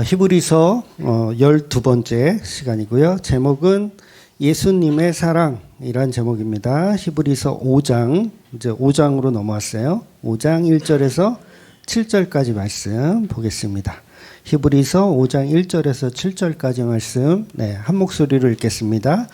히브리서 12번째 시간이고요. 제목은 예수님의 사랑이란 제목입니다. 히브리서 5장, 이제 5장으로 넘어왔어요. 5장 1절에서 7절까지 말씀 보겠습니다. 히브리서 5장 1절에서 7절까지 말씀, 한 목소리로 읽겠습니다.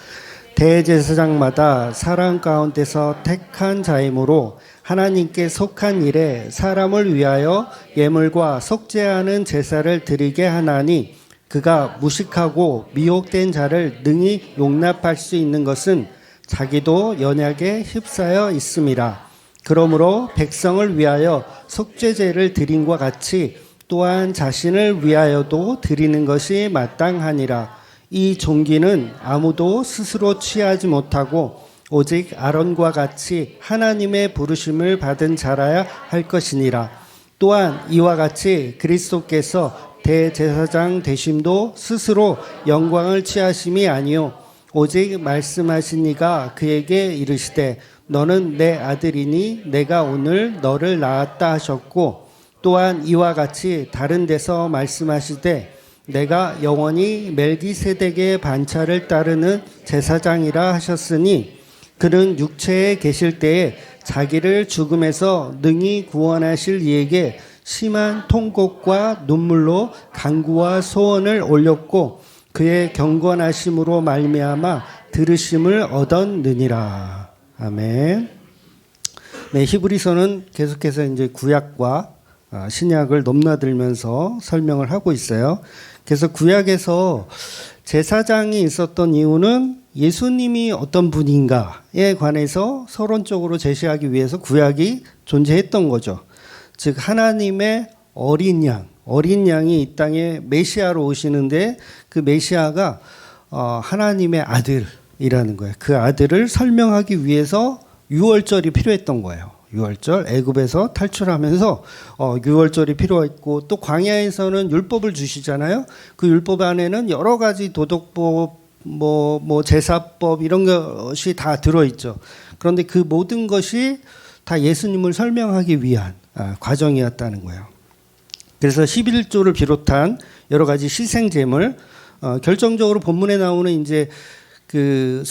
대제사장마다 사람 가운데서 택한 자이므로 하나님께 속한 일에 사람을 위하여 예물과 속죄하는 제사를 드리게 하나니, 그가 무식하고 미혹된 자를 능히 용납할 수 있는 것은 자기도 연약에 휩싸여 있음이라. 그러므로 백성을 위하여 속죄제를 드림과 같이 또한 자신을 위하여도 드리는 것이 마땅하니라. 이 종기는 아무도 스스로 취하지 못하고 오직 아론과 같이 하나님의 부르심을 받은 자라야 할 것이니라. 또한 이와 같이 그리스도께서 대제사장 되심도 스스로 영광을 취하심이 아니요 오직 말씀하신 이가 그에게 이르시되 너는 내 아들이니 내가 오늘 너를 낳았다 하셨고, 또한 이와 같이 다른 데서 말씀하시되 내가 영원히 멜기세덱의 반차를 따르는 제사장이라 하셨으니, 그는 육체에 계실 때에 자기를 죽음에서 능히 구원하실 이에게 심한 통곡과 눈물로 간구와 소원을 올렸고 그의 경건하심으로 말미암아 들으심을 얻었느니라. 아멘. 히브리서는 계속해서 이제 구약과 신약을 넘나들면서 설명을 하고 있어요. 그래서 구약에서 제사장이 있었던 이유는 예수님이 어떤 분인가에 관해서 서론적으로 제시하기 위해서 구약이 존재했던 거죠. 즉 하나님의 어린 양이 이 땅에 메시아로 오시는데, 그 메시아가 하나님의 아들이라는 거예요. 그 아들을 설명하기 위해서 유월절이 필요했던 거예요. 유월절, 애굽에서 탈출하면서 유월절이 필요했고, 또 광야에서는 율법을 주시잖아요. 그 율법 안에는 여러 가지 도덕법, 제사법 이런 것이 다 들어있죠. 그런데 그 모든 것이 다 예수님을 설명하기 위한 과정이었다는 거예요. 그래서 11조를 비롯한 여러 가지 희생제물, 결정적으로 본문에 나오는 이제 그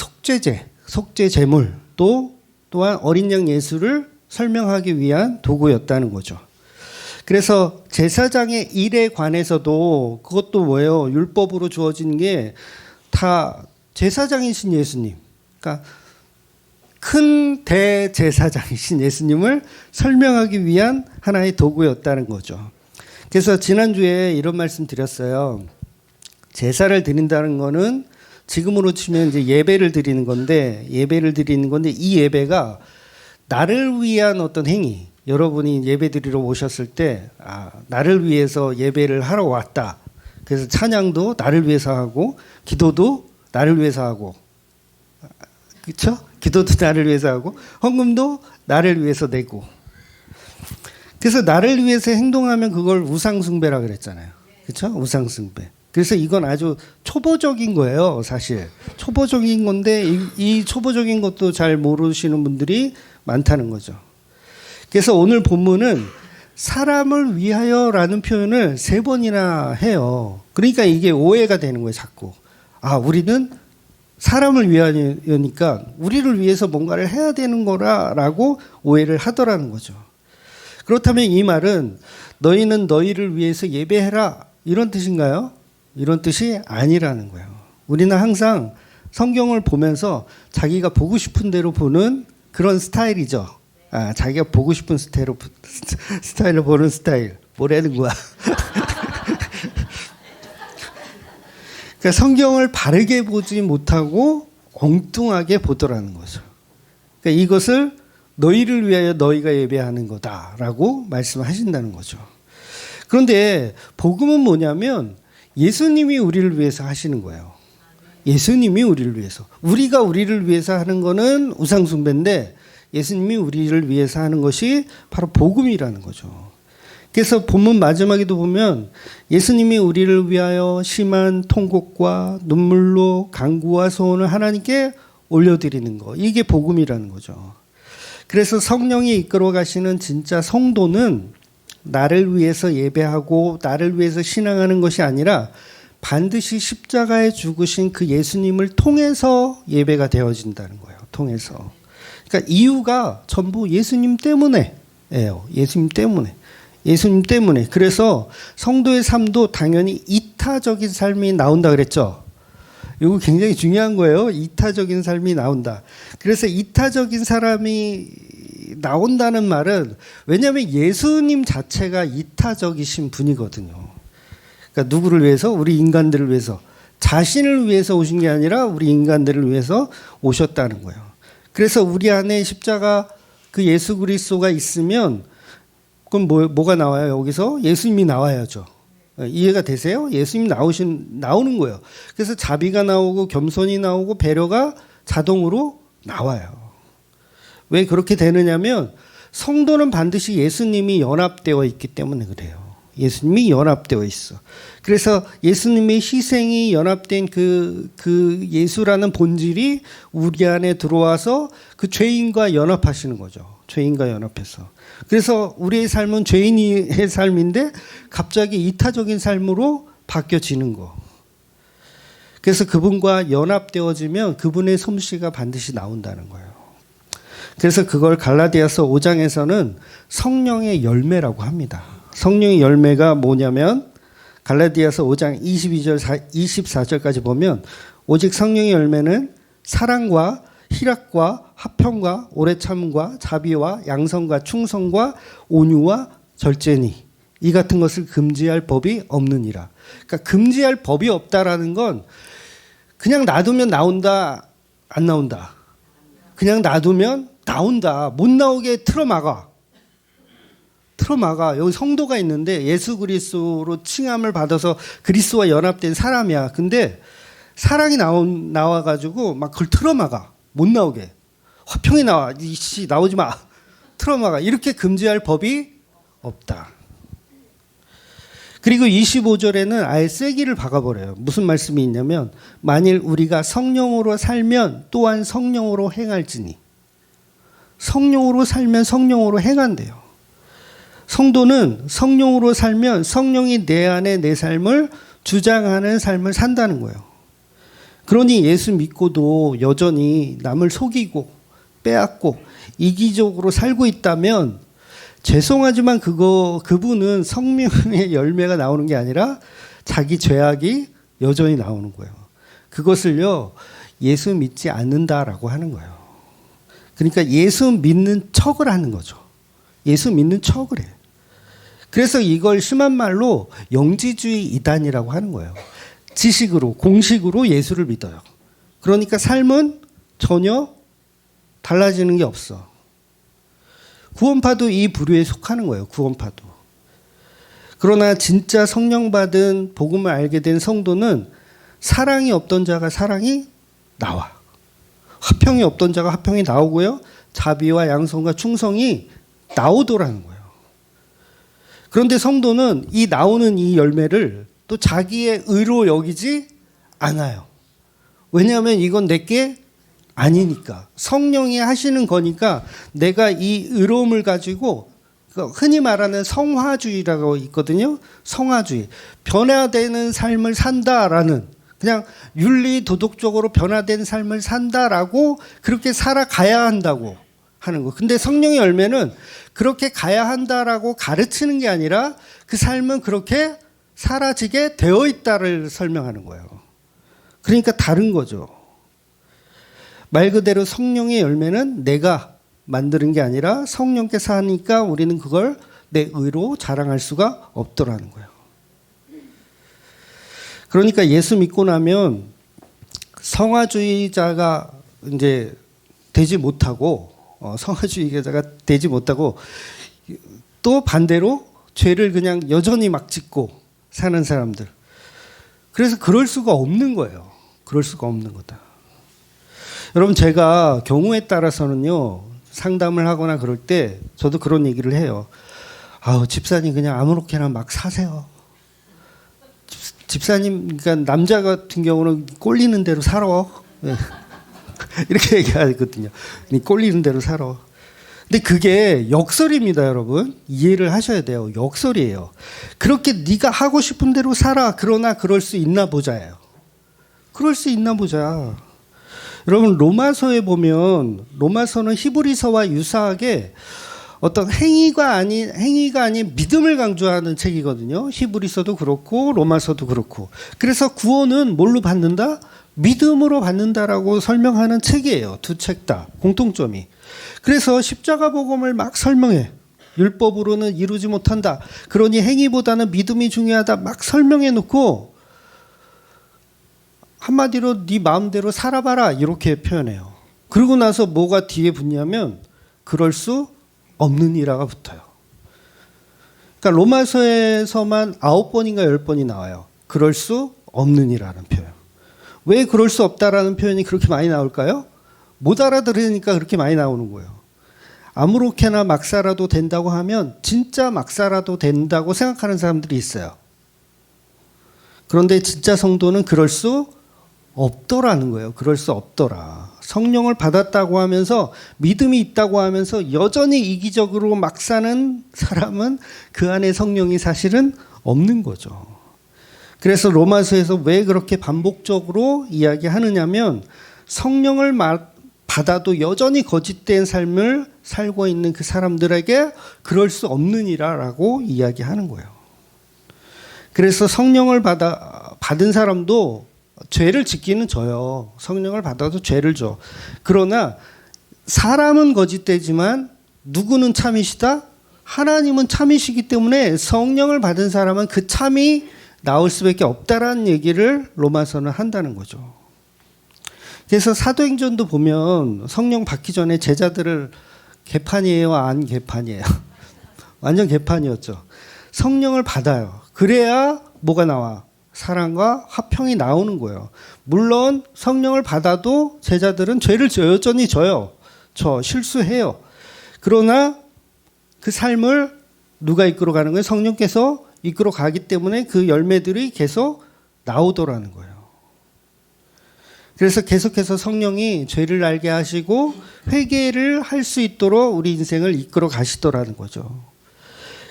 속죄제물 또한 어린 양 예수를 설명하기 위한 도구였다는 거죠. 그래서 제사장의 일에 관해서도 그것도 뭐예요? 율법으로 주어진 게 다 제사장이신 예수님, 그러니까 큰 대제사장이신 예수님을 설명하기 위한 하나의 도구였다는 거죠. 그래서 지난주에 이런 말씀 드렸어요. 제사를 드린다는 거는 지금으로 치면 이제 예배를 드리는 건데 이 예배가 나를 위한 어떤 행위, 여러분이 예배 드리러 오셨을 때 나를 위해서 예배를 하러 왔다. 그래서 찬양도 나를 위해서 하고 기도도 나를 위해서 하고, 그렇죠? 기도도 나를 위해서 하고 헌금도 나를 위해서 내고. 그래서 나를 위해서 행동하면 그걸 우상숭배라 그랬잖아요. 그렇죠? 우상숭배. 그래서 이건 아주 초보적인 거예요, 사실. 초보적인 건데 이 초보적인 것도 잘 모르시는 분들이 많다는 거죠. 그래서 오늘 본문은 사람을 위하여라는 표현을 3번이나 해요. 그러니까 이게 오해가 되는 거예요, 자꾸. 우리는 사람을 위하여니까 우리를 위해서 뭔가를 해야 되는 거라고 오해를 하더라는 거죠. 그렇다면 이 말은 너희는 너희를 위해서 예배해라 이런 뜻인가요? 이런 뜻이 아니라는 거예요. 우리는 항상 성경을 보면서 자기가 보고 싶은 대로 보는 그런 스타일이죠. 자기가 보고 싶은 스타일로 보는 스타일. 뭐라는 거야? 그러니까 성경을 바르게 보지 못하고 엉뚱하게 보더라는 거죠. 그러니까 이것을 너희를 위하여 너희가 예배하는 거다라고 말씀하신다는 거죠. 그런데 복음은 뭐냐면 예수님이 우리를 위해서 하시는 거예요. 예수님이 우리를 위해서. 우리가 우리를 위해서 하는 거는 우상숭배인데 예수님이 우리를 위해서 하는 것이 바로 복음이라는 거죠. 그래서 본문 마지막에도 보면 예수님이 우리를 위하여 심한 통곡과 눈물로 간구와 소원을 하나님께 올려드리는 거, 이게 복음이라는 거죠. 그래서 성령이 이끌어 가시는 진짜 성도는 나를 위해서 예배하고 나를 위해서 신앙하는 것이 아니라 반드시 십자가에 죽으신 그 예수님을 통해서 예배가 되어진다는 거예요. 통해서. 그러니까 이유가 전부 예수님 때문에예요. 예수님 때문에. 예수님 때문에. 그래서 성도의 삶도 당연히 이타적인 삶이 나온다 그랬죠. 이거 굉장히 중요한 거예요. 이타적인 삶이 나온다. 그래서 이타적인 사람이 나온다는 말은 왜냐하면 예수님 자체가 이타적이신 분이거든요. 그러니까 누구를 위해서? 우리 인간들을 위해서. 자신을 위해서 오신 게 아니라 우리 인간들을 위해서 오셨다는 거예요. 그래서 우리 안에 십자가 그 예수 그리스도가 있으면 그럼 뭐가 나와요? 여기서 예수님이 나와야죠. 이해가 되세요? 예수님 나오는 거예요. 그래서 자비가 나오고 겸손이 나오고 배려가 자동으로 나와요. 왜 그렇게 되느냐면 성도는 반드시 예수님이 연합되어 있기 때문에 그래요. 예수님이 연합되어 있어. 그래서 예수님의 희생이 연합된 그 예수라는 본질이 우리 안에 들어와서 그 죄인과 연합하시는 거죠. 죄인과 연합해서. 그래서 우리의 삶은 죄인의 삶인데 갑자기 이타적인 삶으로 바뀌어지는 거. 그래서 그분과 연합되어지면 그분의 솜씨가 반드시 나온다는 거예요. 그래서 그걸 갈라디아서 5장에서는 성령의 열매라고 합니다. 성령의 열매가 뭐냐면 갈라디아서 5장 22절 24절까지 보면 오직 성령의 열매는 사랑과 희락과 화평과 오래 참음과 자비와 양성과 충성과 온유와 절제니 이 같은 것을 금지할 법이 없느니라. 그러니까 금지할 법이 없다라는 건 그냥 놔두면 나온다 안 나온다. 그냥 놔두면 나온다. 못 나오게 틀어막아. 여기 성도가 있는데 예수 그리스도로 칭함을 받아서 그리스도와 연합된 사람이야. 근데 사랑이 나와가지고 막 그걸 틀어막아. 못 나오게. 화평이 나와. 이씨 나오지 마. 틀어막아. 이렇게 금지할 법이 없다. 그리고 25절에는 아예 쐐기를 박아버려요. 무슨 말씀이 있냐면 만일 우리가 성령으로 살면 또한 성령으로 행할지니. 성령으로 살면 성령으로 행한대요. 성도는 성령으로 살면 성령이 내 안에 내 삶을 주장하는 삶을 산다는 거예요. 그러니 예수 믿고도 여전히 남을 속이고 빼앗고 이기적으로 살고 있다면 죄송하지만 그분은 성령의 열매가 나오는 게 아니라 자기 죄악이 여전히 나오는 거예요. 그것을요 예수 믿지 않는다라고 하는 거예요. 그러니까 예수 믿는 척을 하는 거죠. 예수 믿는 척을 해요. 그래서 이걸 심한 말로 영지주의 이단이라고 하는 거예요. 지식으로 공식으로 예수를 믿어요. 그러니까 삶은 전혀 달라지는 게 없어. 구원파도 이 부류에 속하는 거예요. 구원파도. 그러나 진짜 성령 받은 복음을 알게 된 성도는 사랑이 없던 자가 사랑이 나와. 화평이 없던 자가 화평이 나오고요. 자비와 양성과 충성이 나오더라는 거예요. 그런데 성도는 이 나오는 이 열매를 또 자기의 의로 여기지 않아요. 왜냐하면 이건 내게 아니니까. 성령이 하시는 거니까 내가 이 의로움을 가지고 흔히 말하는 성화주의라고 있거든요. 성화주의. 변화되는 삶을 산다라는 그냥 윤리 도덕적으로 변화된 삶을 산다라고 그렇게 살아가야 한다고 하는 거. 근데 성령의 열매는 그렇게 가야 한다라고 가르치는 게 아니라 그 삶은 그렇게 사라지게 되어 있다를 설명하는 거예요. 그러니까 다른 거죠. 말 그대로 성령의 열매는 내가 만드는 게 아니라 성령께서 하니까 우리는 그걸 내 의로 자랑할 수가 없더라는 거예요. 그러니까 예수 믿고 나면 성화주의자가 이제 되지 못하고 성화주의자가 되지 못하고 또 반대로 죄를 그냥 여전히 막 짓고 사는 사람들. 그래서 그럴 수가 없는 거예요. 그럴 수가 없는 거다. 여러분 제가 경우에 따라서는요. 상담을 하거나 그럴 때 저도 그런 얘기를 해요. 아우 집사님 그냥 아무렇게나 막 사세요. 집사님 그러니까 남자 같은 경우는 꼴리는 대로 살아. 이렇게 얘기하거든요. 꼴리는 대로 살아. 근데 그게 역설입니다, 여러분. 이해를 하셔야 돼요. 역설이에요. 그렇게 네가 하고 싶은 대로 살아. 그러나 그럴 수 있나 보자예요. 그럴 수 있나 보자. 여러분, 로마서에 보면 로마서는 히브리서와 유사하게 어떤 행위가 아닌 믿음을 강조하는 책이거든요. 히브리서도 그렇고 로마서도 그렇고. 그래서 구원은 뭘로 받는다? 믿음으로 받는다라고 설명하는 책이에요. 두 책 다 공통점이. 그래서 십자가 복음을 막 설명해. 율법으로는 이루지 못한다. 그러니 행위보다는 믿음이 중요하다. 막 설명해 놓고 한마디로 네 마음대로 살아봐라 이렇게 표현해요. 그러고 나서 뭐가 뒤에 붙냐면 그럴 수 없는 이라가 붙어요. 그러니까 로마서에서만 9번인가 10번이 나와요. 그럴 수 없는 이라는 표현. 왜 그럴 수 없다라는 표현이 그렇게 많이 나올까요? 못 알아들으니까 그렇게 많이 나오는 거예요. 아무렇게나 막 살아도 된다고 하면 진짜 막 살아도 된다고 생각하는 사람들이 있어요. 그런데 진짜 성도는 그럴 수 없더라는 거예요. 그럴 수 없더라. 성령을 받았다고 하면서 믿음이 있다고 하면서 여전히 이기적으로 막 사는 사람은 그 안에 성령이 사실은 없는 거죠. 그래서 로마서에서 왜 그렇게 반복적으로 이야기하느냐면 성령을 받아도 여전히 거짓된 삶을 살고 있는 그 사람들에게 그럴 수 없느니라라고 이야기하는 거예요. 그래서 성령을 받은 사람도 죄를 짓기는 져요. 성령을 받아도 죄를 져. 그러나 사람은 거짓되지만 누구는 참이시다? 하나님은 참이시기 때문에 성령을 받은 사람은 그 참이 나올 수밖에 없다라는 얘기를 로마서는 한다는 거죠. 그래서 사도행전도 보면 성령 받기 전에 제자들을 개판이에요, 안 개판이에요? 완전 개판이었죠. 성령을 받아요. 그래야 뭐가 나와? 사랑과 화평이 나오는 거예요. 물론 성령을 받아도 제자들은 죄를 여전히 져요. 실수해요. 그러나 그 삶을 누가 이끌어가는 거예요? 성령께서 이끌어가기 때문에 그 열매들이 계속 나오더라는 거예요. 그래서 계속해서 성령이 죄를 알게 하시고 회개를 할 수 있도록 우리 인생을 이끌어 가시더라는 거죠.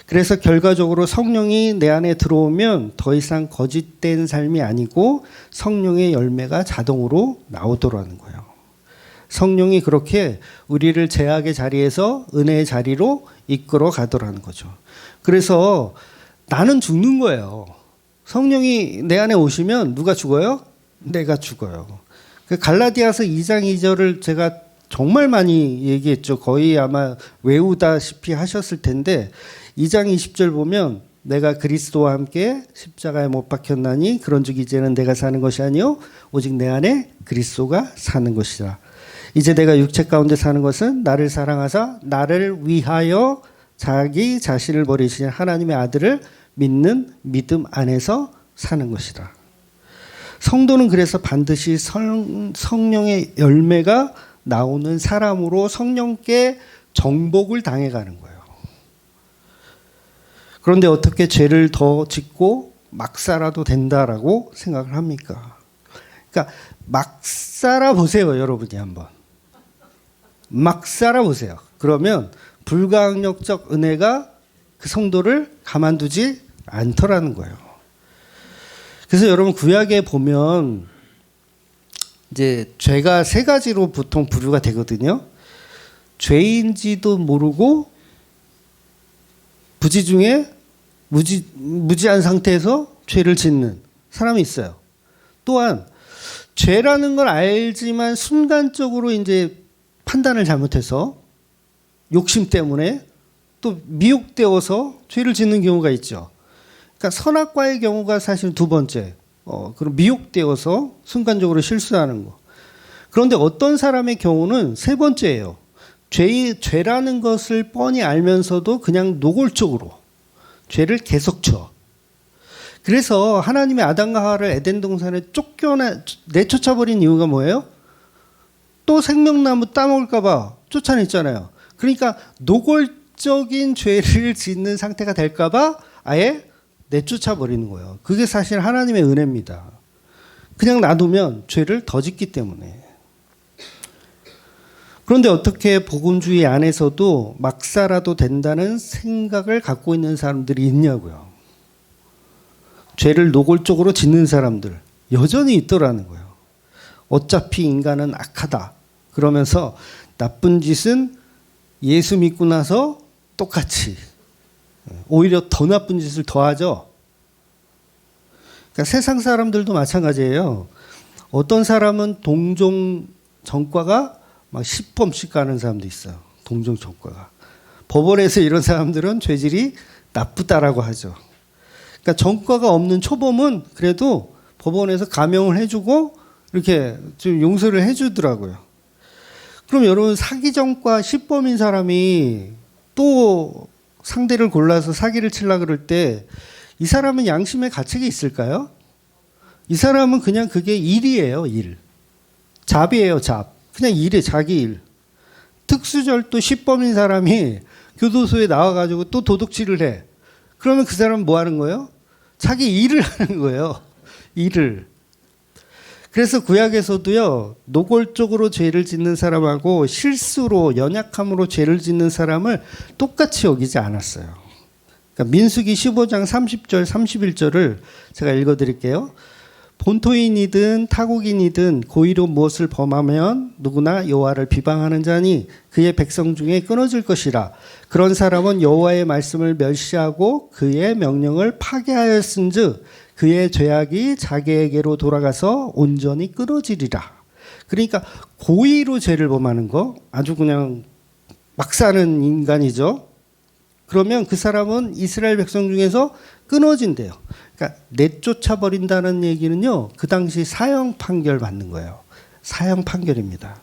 그래서 결과적으로 성령이 내 안에 들어오면 더 이상 거짓된 삶이 아니고 성령의 열매가 자동으로 나오더라는 거예요. 성령이 그렇게 우리를 죄악의 자리에서 은혜의 자리로 이끌어 가더라는 거죠. 그래서 나는 죽는 거예요. 성령이 내 안에 오시면 누가 죽어요? 내가 죽어요. 갈라디아서 2장 2절을 제가 정말 많이 얘기했죠. 거의 아마 외우다시피 하셨을 텐데 2장 20절 보면 내가 그리스도와 함께 십자가에 못 박혔나니 그런즉 이제는 내가 사는 것이 아니요 오직 내 안에 그리스도가 사는 것이라. 이제 내가 육체 가운데 사는 것은 나를 사랑하사 나를 위하여 자기 자신을 버리신 하나님의 아들을 믿는 믿음 안에서 사는 것이다. 성도는 그래서 반드시 성령의 열매가 나오는 사람으로 성령께 정복을 당해가는 거예요. 그런데 어떻게 죄를 더 짓고 막 살아도 된다라고 생각을 합니까? 그러니까 막 살아보세요, 여러분이 한번. 막 살아보세요. 그러면 불가항력적 은혜가 그 성도를 가만두지 않더라는 거예요. 그래서 여러분 구약에 보면 이제 죄가 세 가지로 보통 분류가 되거든요. 죄인지도 모르고 부지 중에 무지한 상태에서 죄를 짓는 사람이 있어요. 또한 죄라는 걸 알지만 순간적으로 이제 판단을 잘못해서 욕심 때문에 또 미혹되어서 죄를 짓는 경우가 있죠. 그러니까 선악과의 경우가 사실 두 번째. 그럼 미혹되어서 순간적으로 실수하는 거. 그런데 어떤 사람의 경우는 세 번째예요. 죄라는 것을 뻔히 알면서도 그냥 노골적으로 죄를 계속 쳐. 그래서 하나님의 아담과 하와를 에덴 동산에 내쫓아버린 이유가 뭐예요? 또 생명나무 따먹을까 봐 쫓아냈잖아요. 그러니까 노골적인 죄를 짓는 상태가 될까 봐 아예 내쫓아버리는 거예요. 그게 사실 하나님의 은혜입니다. 그냥 놔두면 죄를 더 짓기 때문에. 그런데 어떻게 복음주의 안에서도 막 살아도 된다는 생각을 갖고 있는 사람들이 있냐고요. 죄를 노골적으로 짓는 사람들 여전히 있더라는 거예요. 어차피 인간은 악하다. 그러면서 나쁜 짓은 예수 믿고 나서 똑같이 오히려 더 나쁜 짓을 더하죠. 그러니까 세상 사람들도 마찬가지예요. 어떤 사람은 동종 전과가 막 10범씩 가는 사람도 있어요. 동종 전과가. 법원에서 이런 사람들은 죄질이 나쁘다라고 하죠. 그러니까 전과가 없는 초범은 그래도 법원에서 감형을 해주고 이렇게 좀 용서를 해주더라고요. 그럼 여러분 사기 전과 10범인 사람이 또 상대를 골라서 사기를 치려고 그럴 때 이 사람은 양심의 가책이 있을까요? 이 사람은 그냥 그게 일이에요, 일. 잡이에요, 잡. 그냥 일에 자기 일. 특수절도 10범인 사람이 교도소에 나와가지고 또 도둑질을 해. 그러면 그 사람은 뭐 하는 거예요? 자기 일을 하는 거예요. 일을. 그래서 구약에서도요, 노골적으로 죄를 짓는 사람하고 실수로 연약함으로 죄를 짓는 사람을 똑같이 여기지 않았어요. 그러니까 민수기 15장 30절 31절을 제가 읽어드릴게요. 본토인이든 타국인이든 고의로 무엇을 범하면 누구나 여호와를 비방하는 자니 그의 백성 중에 끊어질 것이라. 그런 사람은 여호와의 말씀을 멸시하고 그의 명령을 파괴하였은즉 그의 죄악이 자기에게로 돌아가서 온전히 끊어지리라. 그러니까 고의로 죄를 범하는 거 아주 그냥 막 사는 인간이죠. 그러면 그 사람은 이스라엘 백성 중에서 끊어진대요. 그러니까 내쫓아 버린다는 얘기는요. 그 당시 사형 판결 받는 거예요. 사형 판결입니다.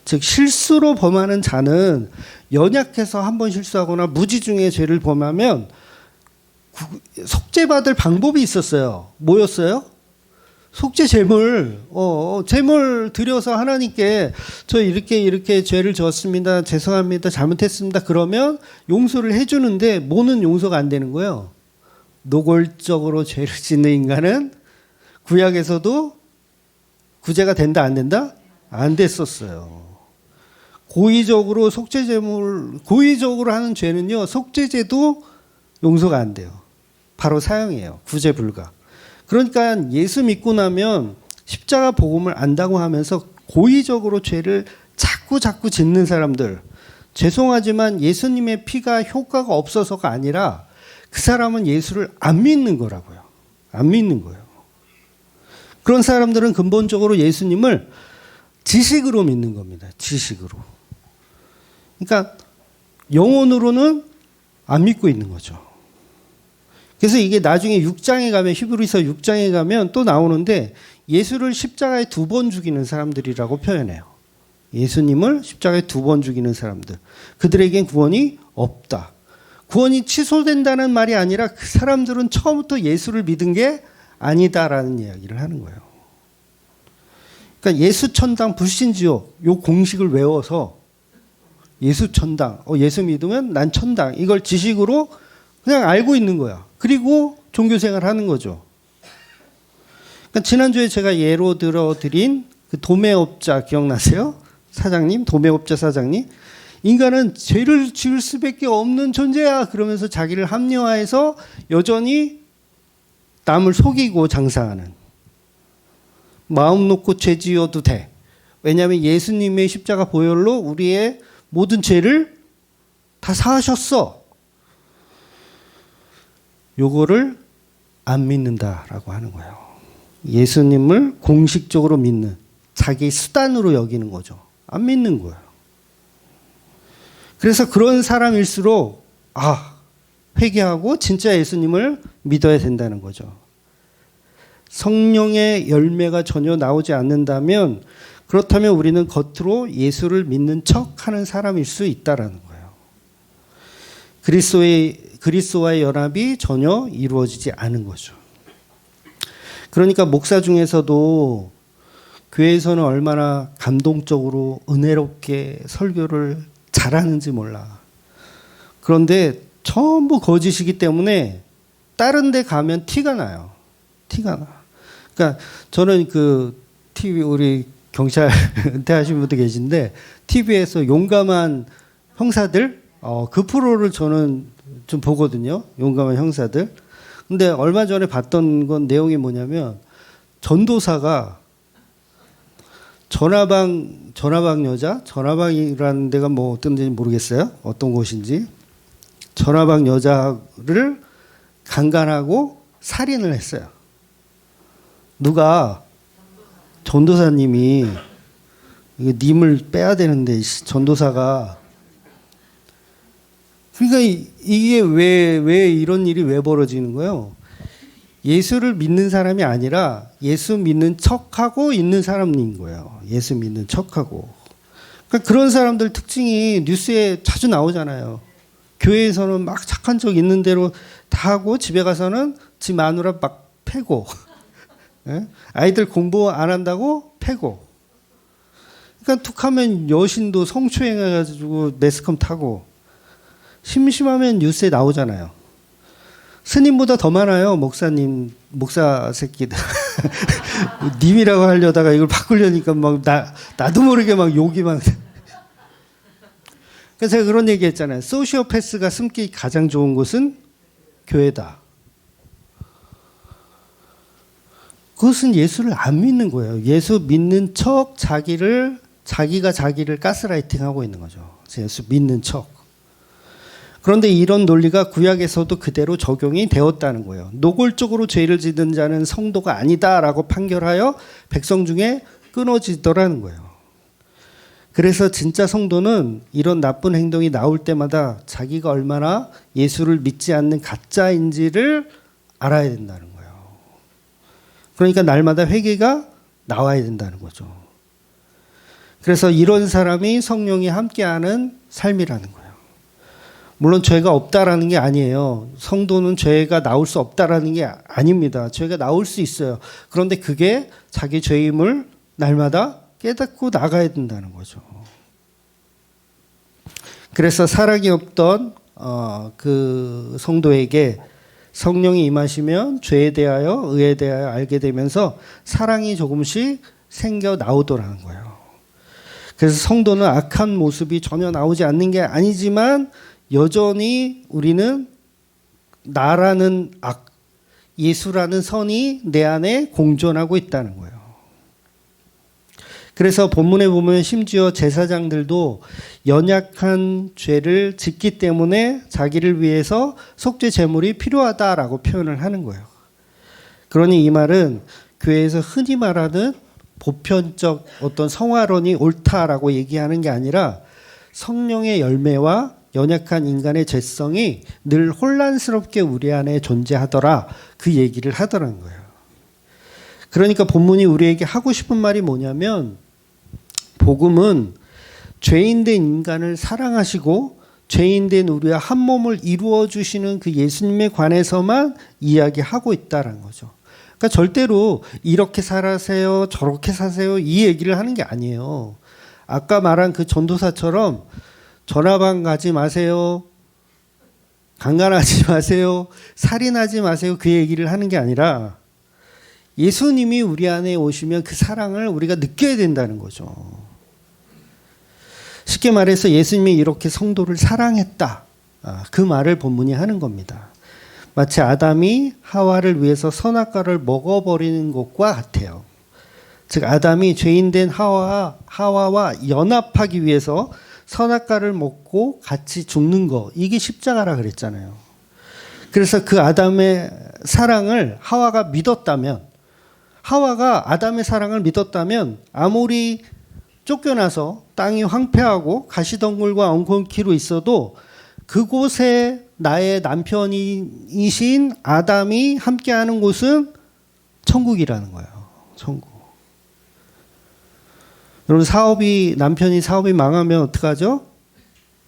즉 실수로 범하는 자는 연약해서 한 번 실수하거나 무지중에 죄를 범하면 속죄받을 방법이 있었어요. 뭐였어요? 속죄 제물, 제물 드려서 하나님께 저 이렇게 죄를 졌습니다. 죄송합니다. 잘못했습니다. 그러면 용서를 해주는데 뭐는 용서가 안 되는 거예요. 노골적으로 죄를 짓는 인간은 구약에서도 구제가 된다 안 된다? 안 됐었어요. 고의적으로 속죄 제물, 고의적으로 하는 죄는요. 속죄제도 용서가 안 돼요. 바로 사형이에요. 구제 불가. 그러니까 예수 믿고 나면 십자가 복음을 안다고 하면서 고의적으로 죄를 자꾸 짓는 사람들, 죄송하지만 예수님의 피가 효과가 없어서가 아니라 그 사람은 예수를 안 믿는 거라고요. 안 믿는 거예요. 그런 사람들은 근본적으로 예수님을 지식으로 믿는 겁니다. 지식으로. 그러니까 영혼으로는 안 믿고 있는 거죠. 그래서 이게 나중에 6장에 가면 히브리서 6장에 가면 또 나오는데 예수를 십자가에 2번 죽이는 사람들이라고 표현해요. 예수님을 십자가에 2번 죽이는 사람들. 그들에겐 구원이 없다. 구원이 취소된다는 말이 아니라 그 사람들은 처음부터 예수를 믿은 게 아니다라는 이야기를 하는 거예요. 그러니까 예수 천당 불신지옥 요 공식을 외워서 예수 천당, 예수 믿으면 난 천당 이걸 지식으로 그냥 알고 있는 거야. 그리고 종교생활 하는 거죠. 그러니까 지난주에 제가 예로 들어드린 그 도매업자 기억나세요? 사장님, 도매업자 사장님. 인간은 죄를 지을 수밖에 없는 존재야. 그러면서 자기를 합리화해서 여전히 남을 속이고 장사하는. 마음 놓고 죄 지어도 돼. 왜냐하면 예수님의 십자가 보혈로 우리의 모든 죄를 다 사하셨어. 요거를 안 믿는다라고 하는 거예요. 예수님을 공식적으로 믿는, 자기 수단으로 여기는 거죠. 안 믿는 거예요. 그래서 그런 사람일수록 회개하고 진짜 예수님을 믿어야 된다는 거죠. 성령의 열매가 전혀 나오지 않는다면 그렇다면 우리는 겉으로 예수를 믿는 척하는 사람일 수 있다라는 거예요. 그리스도와의 연합이 전혀 이루어지지 않은 거죠. 그러니까 목사 중에서도 교회에서는 얼마나 감동적으로 은혜롭게 설교를 잘하는지 몰라. 그런데 전부 거짓이기 때문에 다른 데 가면 티가 나요. 티가 나. 그러니까 저는 그 TV 우리 경찰 은퇴하신 분도 계신데 TV에서 용감한 형사들 그 프로를 저는 좀 보거든요. 용감한 형사들. 근데 얼마 전에 봤던 건 내용이 뭐냐면 전도사가 전화방 여자, 전화방이라는 데가 뭐 어떤 데인지 모르겠어요. 어떤 곳인지. 전화방 여자를 강간하고 살인을 했어요. 누가 전도사님이 님을 빼야 되는데 전도사가 그러니까 이게 왜 이런 일이 왜 벌어지는 거예요? 예수를 믿는 사람이 아니라 예수 믿는 척하고 있는 사람인 거예요. 예수 믿는 척하고. 그러니까 그런 사람들 특징이 뉴스에 자주 나오잖아요. 교회에서는 막 착한 척 있는 대로 다 하고 집에 가서는 지 마누라 막 패고 아이들 공부 안 한다고 패고 그러니까 툭하면 여신도 성추행해가지고 매스컴 타고 심심하면 뉴스에 나오잖아요. 스님보다 더 많아요. 목사님, 목사 새끼들. 님이라고 하려다가 이걸 바꾸려니까 막 나도 모르게 막 욕이 막. 그래서 제가 그런 얘기 했잖아요. 소시오패스가 숨기 가장 좋은 곳은 교회다. 그것은 예수를 안 믿는 거예요. 예수 믿는 척 자기가 자기를 가스라이팅하고 있는 거죠. 예수 믿는 척. 그런데 이런 논리가 구약에서도 그대로 적용이 되었다는 거예요. 노골적으로 죄를 짓는 자는 성도가 아니다라고 판결하여 백성 중에 끊어지더라는 거예요. 그래서 진짜 성도는 이런 나쁜 행동이 나올 때마다 자기가 얼마나 예수를 믿지 않는 가짜인지를 알아야 된다는 거예요. 그러니까 날마다 회개가 나와야 된다는 거죠. 그래서 이런 사람이 성령이 함께하는 삶이라는 거예요. 물론 죄가 없다라는 게 아니에요. 성도는 죄가 나올 수 없다라는 게 아닙니다. 죄가 나올 수 있어요. 그런데 그게 자기 죄임을 날마다 깨닫고 나가야 된다는 거죠. 그래서 사랑이 없던 그 성도에게 성령이 임하시면 죄에 대하여 의에 대하여 알게 되면서 사랑이 조금씩 생겨 나오더라는 거예요. 그래서 성도는 악한 모습이 전혀 나오지 않는 게 아니지만 여전히 우리는 나라는 악, 예수라는 선이 내 안에 공존하고 있다는 거예요. 그래서 본문에 보면 심지어 제사장들도 연약한 죄를 짓기 때문에 자기를 위해서 속죄 제물이 필요하다라고 표현을 하는 거예요. 그러니 이 말은 교회에서 흔히 말하는 보편적 어떤 성화론이 옳다라고 얘기하는 게 아니라 성령의 열매와 연약한 인간의 죄성이 늘 혼란스럽게 우리 안에 존재하더라. 그 얘기를 하더라는 거예요. 그러니까 본문이 우리에게 하고 싶은 말이 뭐냐면 복음은 죄인된 인간을 사랑하시고 죄인된 우리와 한 몸을 이루어 주시는 그 예수님에 관해서만 이야기하고 있다는 거죠. 그러니까 절대로 이렇게 살아세요, 저렇게 사세요 이 얘기를 하는 게 아니에요. 아까 말한 그 전도사처럼 전화방 가지 마세요. 강간하지 마세요. 살인하지 마세요. 그 얘기를 하는 게 아니라 예수님이 우리 안에 오시면 그 사랑을 우리가 느껴야 된다는 거죠. 쉽게 말해서 예수님이 이렇게 성도를 사랑했다. 그 말을 본문이 하는 겁니다. 마치 아담이 하와를 위해서 선악과를 먹어버리는 것과 같아요. 즉 아담이 죄인된 하와와 연합하기 위해서 선악과를 먹고 같이 죽는 거 이게 십자가라 그랬잖아요. 그래서 그 아담의 사랑을 하와가 믿었다면 하와가 아담의 사랑을 믿었다면 아무리 쫓겨나서 땅이 황폐하고 가시덩굴과 엉겅퀴로 있어도 그곳에 나의 남편이신 아담이 함께하는 곳은 천국이라는 거예요. 천국. 여러분 남편이 사업이 망하면 어떡하죠?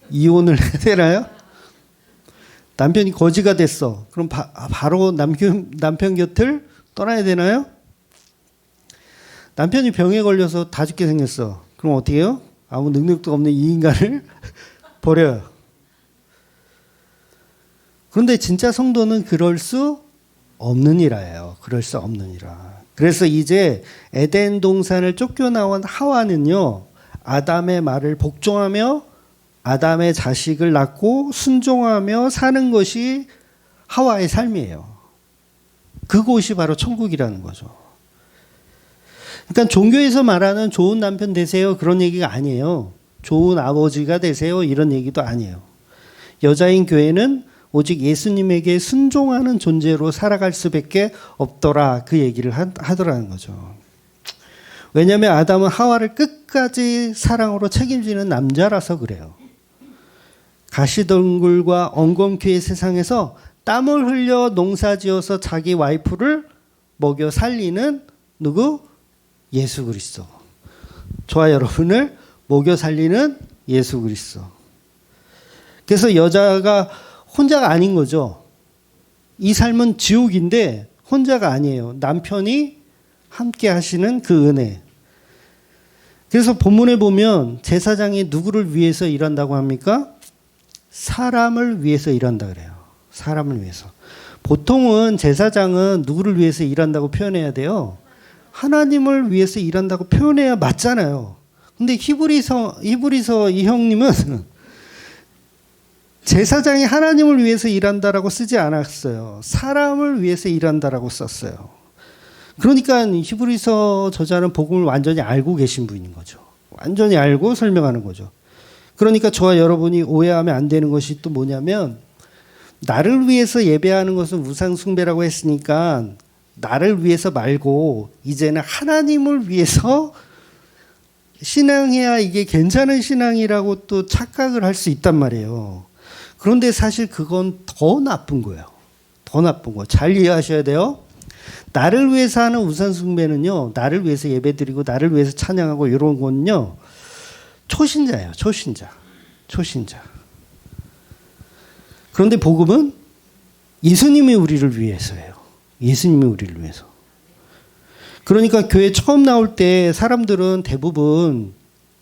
이혼을 해야 되나요? 남편이 거지가 됐어. 그럼 바로 남편 곁을 떠나야 되나요? 남편이 병에 걸려서 다 죽게 생겼어. 그럼 어떻게 해요? 아무 능력도 없는 이 인간을 버려요. 그런데 진짜 성도는 그럴 수 없느니라예요. 그럴 수 없느니라. 그래서 이제 에덴 동산을 쫓겨나온 하와는요, 아담의 말을 복종하며 아담의 자식을 낳고 순종하며 사는 것이 하와의 삶이에요. 그곳이 바로 천국이라는 거죠. 그러니까 종교에서 말하는 좋은 남편 되세요 그런 얘기가 아니에요. 좋은 아버지가 되세요 이런 얘기도 아니에요. 여자인 교회는 오직 예수님에게 순종하는 존재로 살아갈 수밖에 없더라 그 얘기를 하더라는 거죠. 왜냐하면 아담은 하와를 끝까지 사랑으로 책임지는 남자라서 그래요. 가시덤굴과 엉겅퀴의 세상에서 땀을 흘려 농사지어서 자기 와이프를 먹여 살리는 누구? 예수 그리스도. 저와 여러분을 먹여 살리는 예수 그리스도. 그래서 여자가 혼자가 아닌 거죠. 이 삶은 지옥인데 혼자가 아니에요. 남편이 함께 하시는 그 은혜. 그래서 본문에 보면 제사장이 누구를 위해서 일한다고 합니까? 사람을 위해서 일한다 그래요. 사람을 위해서. 보통은 제사장은 누구를 위해서 일한다고 표현해야 돼요? 하나님을 위해서 일한다고 표현해야 맞잖아요. 근데 히브리서 이 형님은 제사장이 하나님을 위해서 일한다라고 쓰지 않았어요. 사람을 위해서 일한다라고 썼어요. 그러니까 히브리서 저자는 복음을 완전히 알고 계신 분인 거죠. 완전히 알고 설명하는 거죠. 그러니까 저와 여러분이 오해하면 안 되는 것이 또 뭐냐면 나를 위해서 예배하는 것은 우상 숭배라고 했으니까 나를 위해서 말고 이제는 하나님을 위해서 신앙해야 이게 괜찮은 신앙이라고 또 착각을 할 수 있단 말이에요. 그런데 사실 그건 더 나쁜 거예요. 더 나쁜 거. 잘 이해하셔야 돼요. 나를 위해서 하는 우상 숭배는요. 나를 위해서 예배드리고 나를 위해서 찬양하고 이런 건요. 초신자예요. 초신자. 그런데 복음은 예수님이 우리를 위해서예요. 예수님이 우리를 위해서. 그러니까 교회 처음 나올 때 사람들은 대부분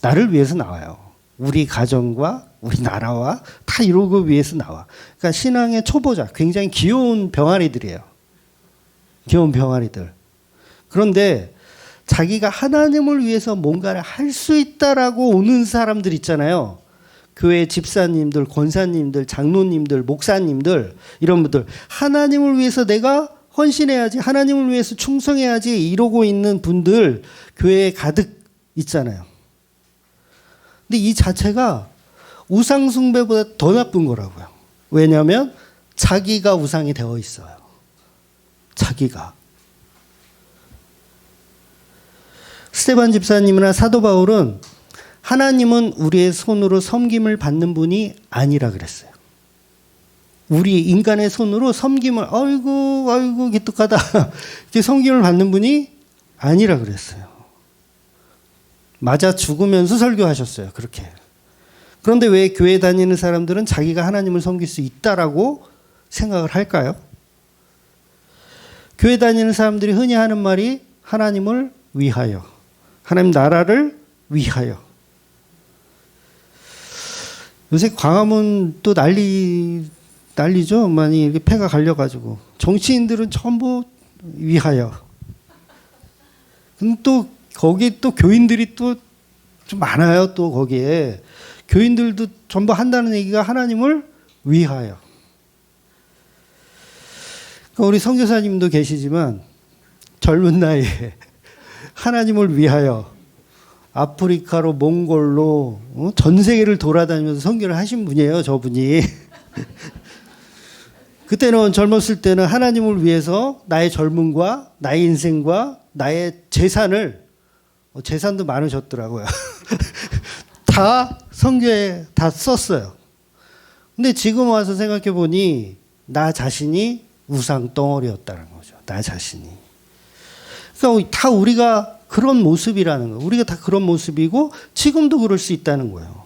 나를 위해서 나와요. 우리 가정과 우리 나라와 다 이러고 위해서 나와. 그러니까 신앙의 초보자, 굉장히 귀여운 병아리들이에요. 귀여운 병아리들. 그런데 자기가 하나님을 위해서 뭔가를 할 수 있다라고 오는 사람들 있잖아요. 교회 집사님들, 권사님들, 장로님들, 목사님들 이런 분들 하나님을 위해서 내가 헌신해야지, 하나님을 위해서 충성해야지 이러고 있는 분들 교회에 가득 있잖아요. 근데 이 자체가 우상 숭배보다 더 나쁜 거라고요. 왜냐하면 자기가 우상이 되어 있어요. 자기가. 스데반 집사님이나 사도 바울은 하나님은 우리의 손으로 섬김을 받는 분이 아니라 그랬어요. 우리 인간의 손으로 섬김을 아이고 기특하다 이렇게 섬김을 받는 분이 아니라 그랬어요. 맞아 죽으면서 설교하셨어요. 그렇게. 그런데 왜 교회 다니는 사람들은 자기가 하나님을 섬길 수 있다라고 생각을 할까요? 교회 다니는 사람들이 흔히 하는 말이 하나님을 위하여, 하나님 나라를 위하여. 요새 광화문 또 난리죠. 많이 이렇게 폐가 갈려가지고. 정치인들은 전부 위하여. 근데 또 거기 또 교인들이 또 좀 많아요. 또 거기에. 교인들도 전부 한다는 얘기가 하나님을 위하여. 우리 선교사님도 계시지만 젊은 나이에 하나님을 위하여 아프리카로 몽골로 전 세계를 돌아다니면서 선교를 하신 분이에요. 저분이. 그때는 젊었을 때는 하나님을 위해서 나의 젊음과 나의 인생과 나의 재산도 많으셨더라고요. 다 선교에 다 썼어요. 근데 지금 와서 생각해 보니 나 자신이 우상 덩어리였다는 거죠. 나 자신이. 그러니까 다 우리가 그런 모습이라는 거예요. 우리가 다 그런 모습이고 지금도 그럴 수 있다는 거예요.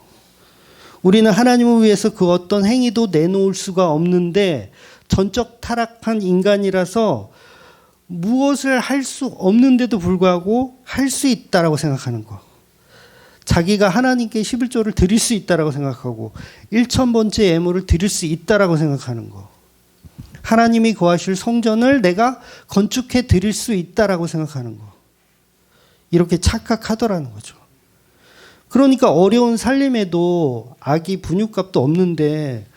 우리는 하나님을 위해서 그 어떤 행위도 내놓을 수가 없는데 전적 타락한 인간이라서 무엇을 할 수 없는데도 불구하고 할 수 있다라고 생각하는 거. 자기가 하나님께 11조를 드릴 수 있다라고 생각하고 1000번째 예물을 드릴 수 있다라고 생각하는 거. 하나님이 거하실 성전을 내가 건축해 드릴 수 있다라고 생각하는 거. 이렇게 착각하더라는 거죠. 그러니까 어려운 살림에도 아기 분유값도 없는데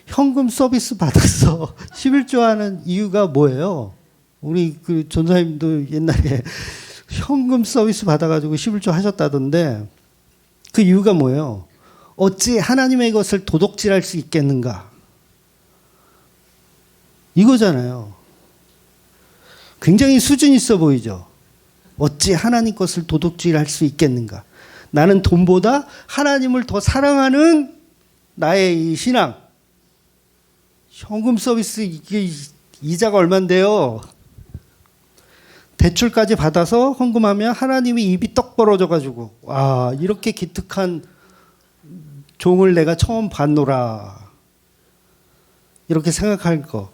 현금 서비스 받아서 11조 하는 이유가 뭐예요? 우리 그 전사님도 옛날에 현금 서비스 받아가지고 11조 하셨다던데 그 이유가 뭐예요? 어찌 하나님의 것을 도둑질할 수 있겠는가? 이거잖아요. 굉장히 수준 있어 보이죠? 어찌 하나님 것을 도둑질할 수 있겠는가? 나는 돈보다 하나님을 더 사랑하는 나의 이 신앙. 현금 서비스 이게 이자가 얼만데요? 대출까지 받아서 헌금하면 하나님이 입이 떡 벌어져가지고 와 이렇게 기특한 종을 내가 처음 봤노라 이렇게 생각할 거.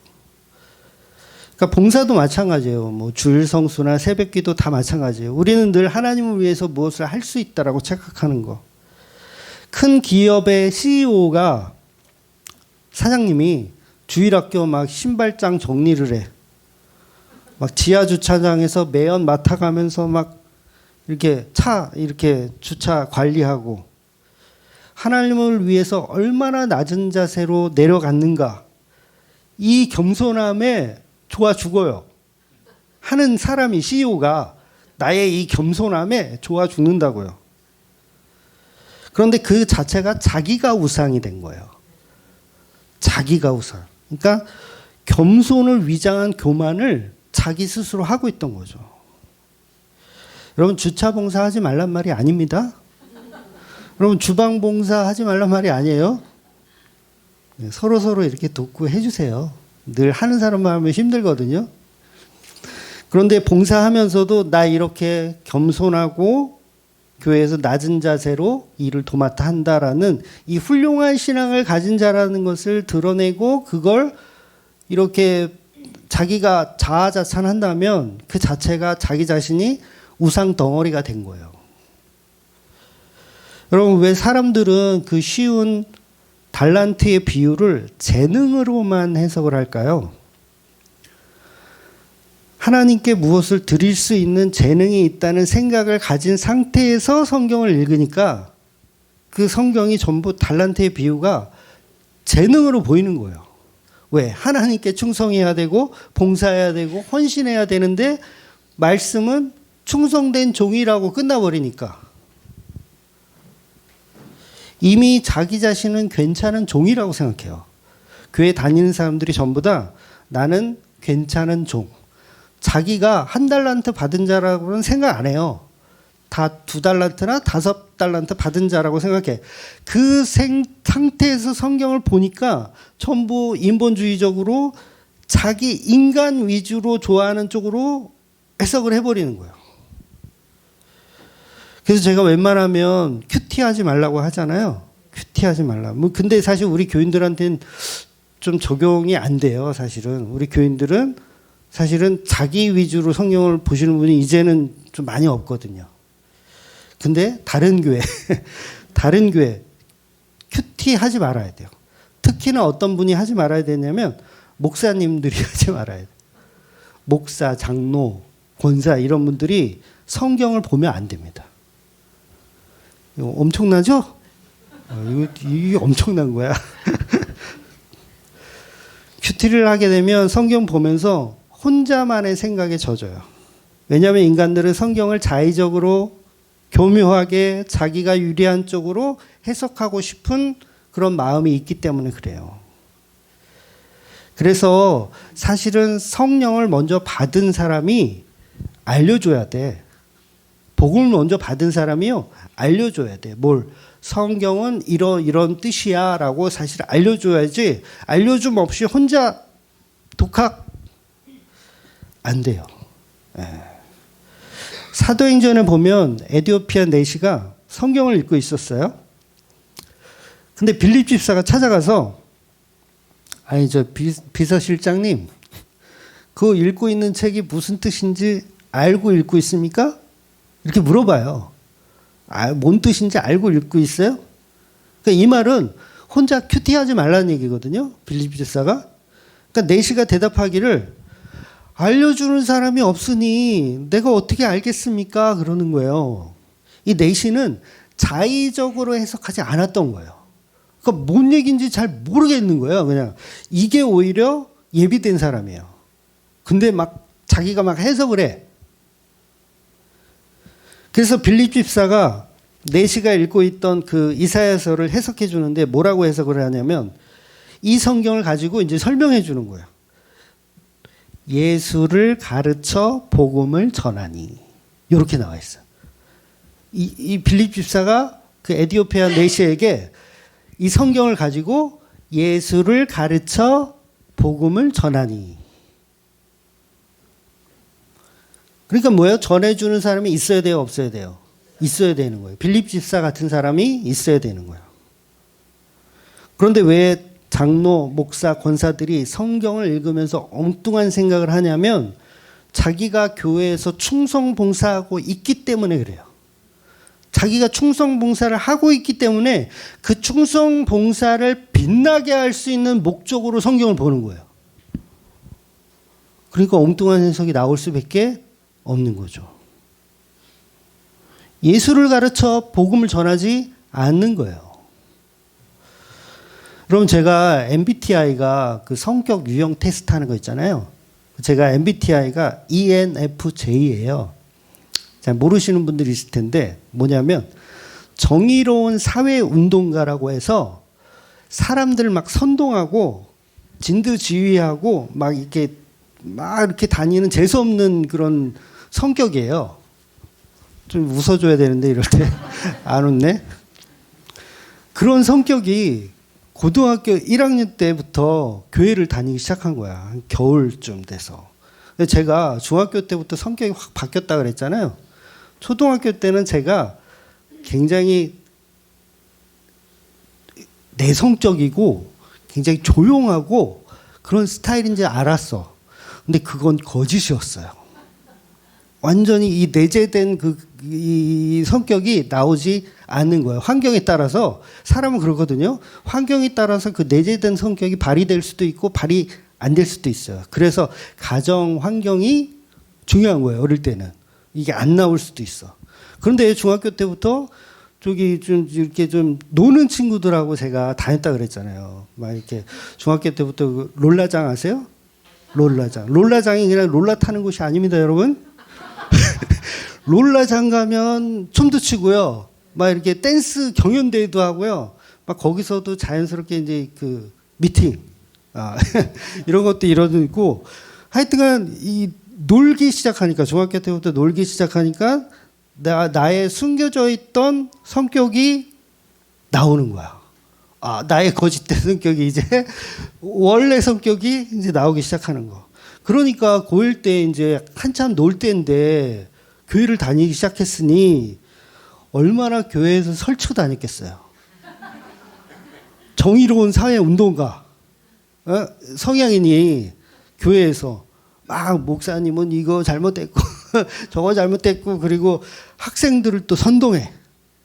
그러니까 봉사도 마찬가지예요. 뭐 주일 성수나 새벽기도 다 마찬가지예요. 우리는 늘 하나님을 위해서 무엇을 할 수 있다라고 착각하는 거. 큰 기업의 CEO가 사장님이 주일학교 막 신발장 정리를 해. 막 지하 주차장에서 매연 맡아가면서 막 이렇게 차 이렇게 주차 관리하고 하나님을 위해서 얼마나 낮은 자세로 내려갔는가. 이 겸손함에 좋아 죽어요. 하는 사람이 CEO가 나의 이 겸손함에 좋아 죽는다고요. 그런데 그 자체가 자기가 우상이 된 거예요. 자기가 우상. 그러니까 겸손을 위장한 교만을 자기 스스로 하고 있던 거죠. 여러분 주차 봉사 하지 말란 말이 아닙니다. 여러분 주방 봉사 하지 말란 말이 아니에요. 서로 이렇게 돕고 해주세요. 늘 하는 사람만 하면 힘들거든요. 그런데 봉사하면서도 나 이렇게 겸손하고 교회에서 낮은 자세로 일을 도맡아 한다라는 이 훌륭한 신앙을 가진 자라는 것을 드러내고 그걸 이렇게 자기가 자아자찬한다면 그 자체가 자기 자신이 우상 덩어리가 된 거예요. 여러분 왜 사람들은 그 쉬운 달란트의 비유를 재능으로만 해석을 할까요? 하나님께 무엇을 드릴 수 있는 재능이 있다는 생각을 가진 상태에서 성경을 읽으니까 그 성경이 전부 달란트의 비유가 재능으로 보이는 거예요. 왜? 하나님께 충성해야 되고 봉사해야 되고 헌신해야 되는데 말씀은 충성된 종이라고 끝나버리니까 이미 자기 자신은 괜찮은 종이라고 생각해요. 교회 다니는 사람들이 전부 다 나는 괜찮은 종. 자기가 1달란트 받은 자라고는 생각 안 해요. 다 2달란트나 5달란트 받은 자라고 생각해. 그 상태에서 성경을 보니까 전부 인본주의적으로 자기 인간 위주로 좋아하는 쪽으로 해석을 해버리는 거예요. 그래서 제가 웬만하면 큐티하지 말라고 하잖아요. 큐티하지 말라. 뭐 근데 사실 우리 교인들한테는 좀 적용이 안 돼요. 사실은 우리 교인들은 사실은 자기 위주로 성경을 보시는 분이 이제는 좀 많이 없거든요. 근데 다른 교회 큐티하지 말아야 돼요. 특히나 어떤 분이 하지 말아야 되냐면 목사님들이 하지 말아야 돼요. 목사, 장로, 권사 이런 분들이 성경을 보면 안 됩니다. 이거 엄청나죠? 이게 엄청난 거야. 큐티를 하게 되면 성경 보면서 혼자만의 생각에 젖어요. 왜냐하면 인간들은 성경을 자의적으로 교묘하게 자기가 유리한 쪽으로 해석하고 싶은 그런 마음이 있기 때문에 그래요. 그래서 사실은 성령을 먼저 받은 사람이 알려줘야 돼. 복음을 먼저 받은 사람이요. 알려줘야 돼. 뭘? 성경은 이런 뜻이야 라고 사실 알려줘야지 알려줌 없이 혼자 독학 안 돼요. 예. 사도행전에 보면 에티오피아 내시가 성경을 읽고 있었어요. 근데 빌립 집사가 찾아가서 아니 저 비서실장님 그 읽고 있는 책이 무슨 뜻인지 알고 읽고 있습니까? 이렇게 물어봐요. 뭔 뜻인지 알고 읽고 있어요? 그러니까 이 말은 혼자 큐티하지 말라는 얘기거든요. 빌립 집사가. 그러니까 내시가 대답하기를 알려주는 사람이 없으니 내가 어떻게 알겠습니까? 그러는 거예요. 이 내시는 자의적으로 해석하지 않았던 거예요. 그러니까 뭔 얘기인지 잘 모르겠는 거예요. 그냥 이게 오히려 예비된 사람이에요. 근데 막 자기가 막 해석을 해. 그래서 빌립 집사가 내시가 읽고 있던 그 이사야서를 해석해 주는데 뭐라고 해석을 하냐면 이 성경을 가지고 이제 설명해 주는 거예요. 예수를 가르쳐 복음을 전하니. 이렇게 나와 있어요. 이 빌립 집사가 그 에디오피아 내시에게 이 성경을 가지고 예수를 가르쳐 복음을 전하니. 그러니까 뭐예요? 전해주는 사람이 있어야 돼요? 없어야 돼요? 있어야 되는 거예요. 빌립 집사 같은 사람이 있어야 되는 거예요. 그런데 왜 장로, 목사, 권사들이 성경을 읽으면서 엉뚱한 생각을 하냐면 자기가 교회에서 충성 봉사하고 있기 때문에 그래요. 자기가 충성 봉사를 하고 있기 때문에 그 충성 봉사를 빛나게 할 수 있는 목적으로 성경을 보는 거예요. 그러니까 엉뚱한 해석이 나올 수밖에 없는 거죠. 예수를 가르쳐 복음을 전하지 않는 거예요. 그럼 제가 MBTI가 그 성격 유형 테스트 하는 거 있잖아요. 제가 MBTI가 ENFJ예요. 잘 모르시는 분들이 있을 텐데 뭐냐면 정의로운 사회운동가라고 해서 사람들 막 선동하고 진두지휘하고 막 이렇게 다니는 재수없는 그런 성격이에요. 좀 웃어줘야 되는데 이럴 때 안 웃네. 그런 성격이 고등학교 1학년 때부터 교회를 다니기 시작한 거야. 겨울쯤 돼서. 제가 중학교 때부터 성격이 확 바뀌었다 그랬잖아요. 초등학교 때는 제가 굉장히 내성적이고 굉장히 조용하고 그런 스타일인지 알았어. 근데 그건 거짓이었어요. 완전히 이 내재된 이 성격이 나오지 않는 거예요. 환경에 따라서 사람은 그러거든요. 환경에 따라서 그 내재된 성격이 발휘될 수도 있고 발휘 안 될 수도 있어요. 그래서 가정 환경이 중요한 거예요. 어릴 때는 이게 안 나올 수도 있어. 그런데 중학교 때부터 저기 좀 이렇게 좀 노는 친구들하고 제가 다녔다 그랬잖아요. 막 이렇게 중학교 때부터 그 롤라장 아세요? 롤라장이 그냥 롤라 타는 곳이 아닙니다, 여러분. 롤라장 가면 춤도 추고요. 막 이렇게 댄스 경연대회도 하고요. 막 거기서도 자연스럽게 이제 그 미팅, 이런 것도 이뤄지고 하여튼간 이 놀기 시작하니까 중학교 때부터 놀기 시작하니까 나의 숨겨져 있던 성격이 나오는 거야. 나의 거짓된 성격이 이제 원래 성격이 이제 나오기 시작하는 거. 그러니까 고1 때 이제 한참 놀 때인데 교회를 다니기 시작했으니 얼마나 교회에서 설쳐 다녔겠어요. 정의로운 사회 운동가 성향이니 교회에서 막 목사님은 이거 잘못됐고 저거 잘못됐고 그리고 학생들을 또 선동해.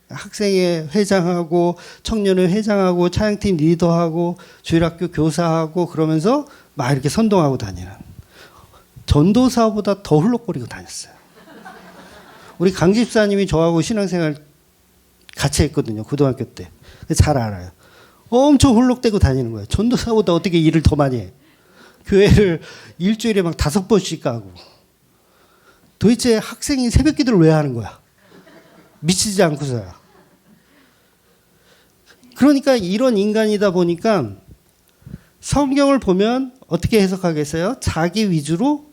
학생회 회장하고 청년회 회장하고 차양팀 리더하고 주일학교 교사하고 그러면서 막 이렇게 선동하고 다니는. 전도사보다 더 훌럭거리고 다녔어요. 우리 강 집사님이 저하고 신앙생활 같이 했거든요. 고등학교 때. 잘 알아요. 엄청 훌럭대고 다니는 거예요. 전도사보다 어떻게 일을 더 많이 해. 교회를 일주일에 막 5번씩 가고. 도대체 학생이 새벽 기도를 왜 하는 거야? 미치지 않고서야. 그러니까 이런 인간이다 보니까 성경을 보면 어떻게 해석하겠어요? 자기 위주로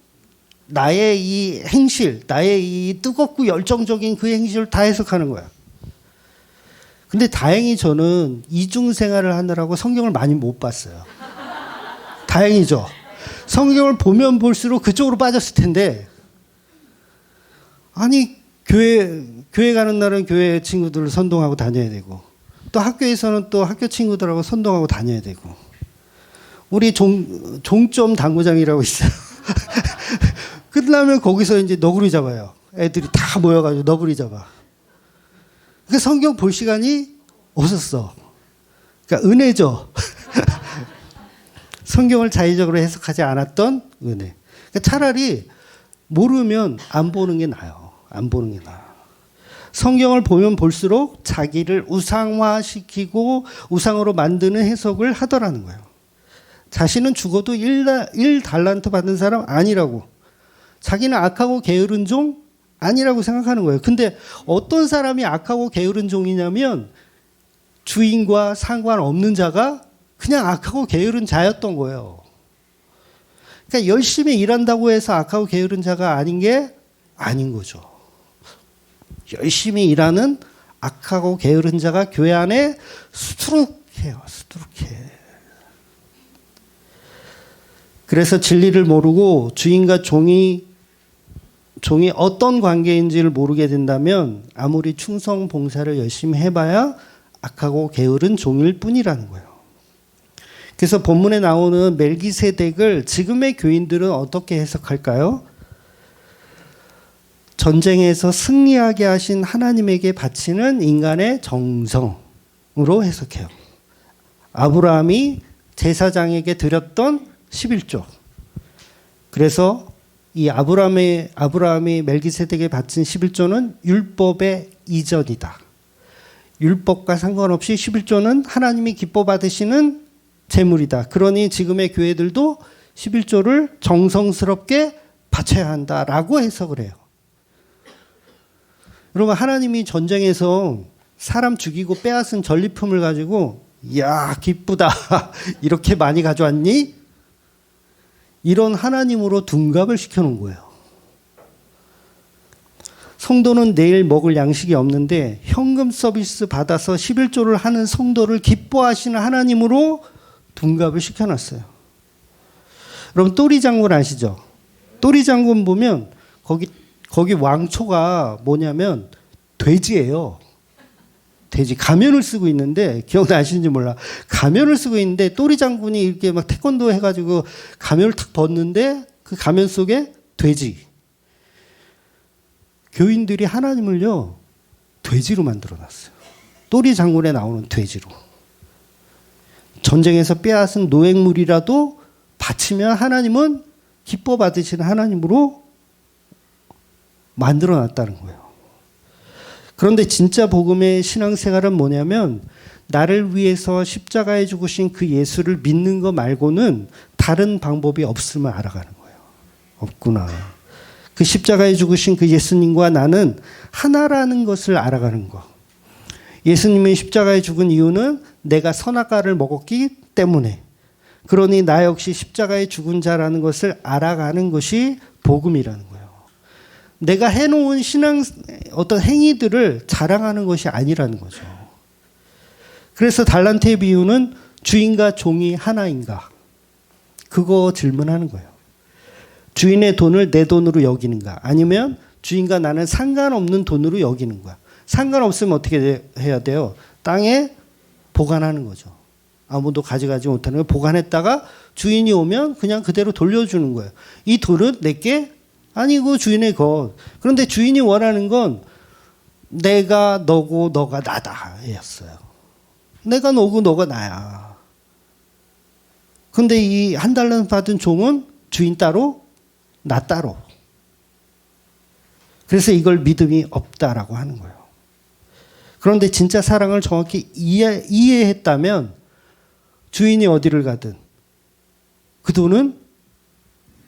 나의 이 행실, 나의 이 뜨겁고 열정적인 그 행실을 다 해석하는 거야. 근데 다행히 저는 이중생활을 하느라고 성경을 많이 못 봤어요. 다행이죠. 성경을 보면 볼수록 그쪽으로 빠졌을 텐데 아니 교회 가는 날은 교회 친구들을 선동하고 다녀야 되고 또 학교에서는 또 학교 친구들하고 선동하고 다녀야 되고 우리 종점 당구장이라고 있어요. 끝나면 거기서 이제 너구리 잡아요. 애들이 다 모여가지고 너구리 잡아. 그러니까 성경 볼 시간이 없었어. 그러니까 은혜죠. 성경을 자의적으로 해석하지 않았던 은혜. 그러니까 차라리 모르면 안 보는 게 나아요. 안 보는 게 나아요. 성경을 보면 볼수록 자기를 우상화시키고 우상으로 만드는 해석을 하더라는 거예요. 자신은 죽어도 1달란트 받은 사람 아니라고. 자기는 악하고 게으른 종 아니라고 생각하는 거예요. 근데 어떤 사람이 악하고 게으른 종이냐면 주인과 상관없는 자가 그냥 악하고 게으른 자였던 거예요. 그러니까 열심히 일한다고 해서 악하고 게으른 자가 아닌 게 아닌 거죠. 열심히 일하는 악하고 게으른 자가 교회 안에 수두룩해요. 수두룩해. 그래서 진리를 모르고 주인과 종이 어떤 관계인지를 모르게 된다면 아무리 충성 봉사를 열심히 해봐야 악하고 게으른 종일 뿐이라는 거예요. 그래서 본문에 나오는 멜기세덱을 지금의 교인들은 어떻게 해석할까요? 전쟁에서 승리하게 하신 하나님에게 바치는 인간의 정성으로 해석해요. 아브라함이 제사장에게 드렸던 11조. 그래서 이 아브라함이 멜기세덱에 바친 11조는 율법의 이전이다. 율법과 상관없이 11조는 하나님이 기뻐 받으시는 제물이다. 그러니 지금의 교회들도 11조를 정성스럽게 바쳐야 한다라고 해석을 해요. 여러분, 하나님이 전쟁에서 사람 죽이고 빼앗은 전리품을 가지고 이야 기쁘다 이렇게 많이 가져왔니? 이런 하나님으로 둔갑을 시켜놓은 거예요. 성도는 내일 먹을 양식이 없는데 현금 서비스 받아서 11조를 하는 성도를 기뻐하시는 하나님으로 둔갑을 시켜놨어요. 여러분 또리 장군 아시죠? 또리 장군 보면 거기 왕초가 뭐냐면 돼지예요. 돼지 가면을 쓰고 있는데 기억나시는지 몰라. 가면을 쓰고 있는데 또리 장군이 이렇게 막 태권도 해가지고 가면을 탁 벗는데 그 가면 속에 돼지. 교인들이 하나님을요 돼지로 만들어놨어요. 또리 장군에 나오는 돼지로. 전쟁에서 빼앗은 노획물이라도 바치면 하나님은 기뻐 받으시는 하나님으로 만들어놨다는 거예요. 그런데 진짜 복음의 신앙생활은 뭐냐면 나를 위해서 십자가에 죽으신 그 예수를 믿는 거 말고는 다른 방법이 없음을 알아가는 거예요. 없구나. 그 십자가에 죽으신 그 예수님과 나는 하나라는 것을 알아가는 거. 예수님이 십자가에 죽은 이유는 내가 선악과를 먹었기 때문에. 그러니 나 역시 십자가에 죽은 자라는 것을 알아가는 것이 복음이라는 거예요. 내가 해놓은 신앙 어떤 행위들을 자랑하는 것이 아니라는 거죠. 그래서 달란트의 비유는 주인과 종이 하나인가? 그거 질문하는 거예요. 주인의 돈을 내 돈으로 여기는가? 아니면 주인과 나는 상관없는 돈으로 여기는 거야. 상관없으면 어떻게 해야 돼요? 땅에 보관하는 거죠. 아무도 가져가지 못하는 걸 보관했다가 주인이 오면 그냥 그대로 돌려주는 거예요. 이 돈은 내게 아니고 주인의 것. 그런데 주인이 원하는 건 내가 너고 너가 나다 였어요. 내가 너고 너가 나야. 근데 이 한 달러 받은 종은 주인 따로 나 따로. 그래서 이걸 믿음이 없다라고 하는 거예요. 그런데 진짜 사랑을 정확히 이해했다면 주인이 어디를 가든 그 돈은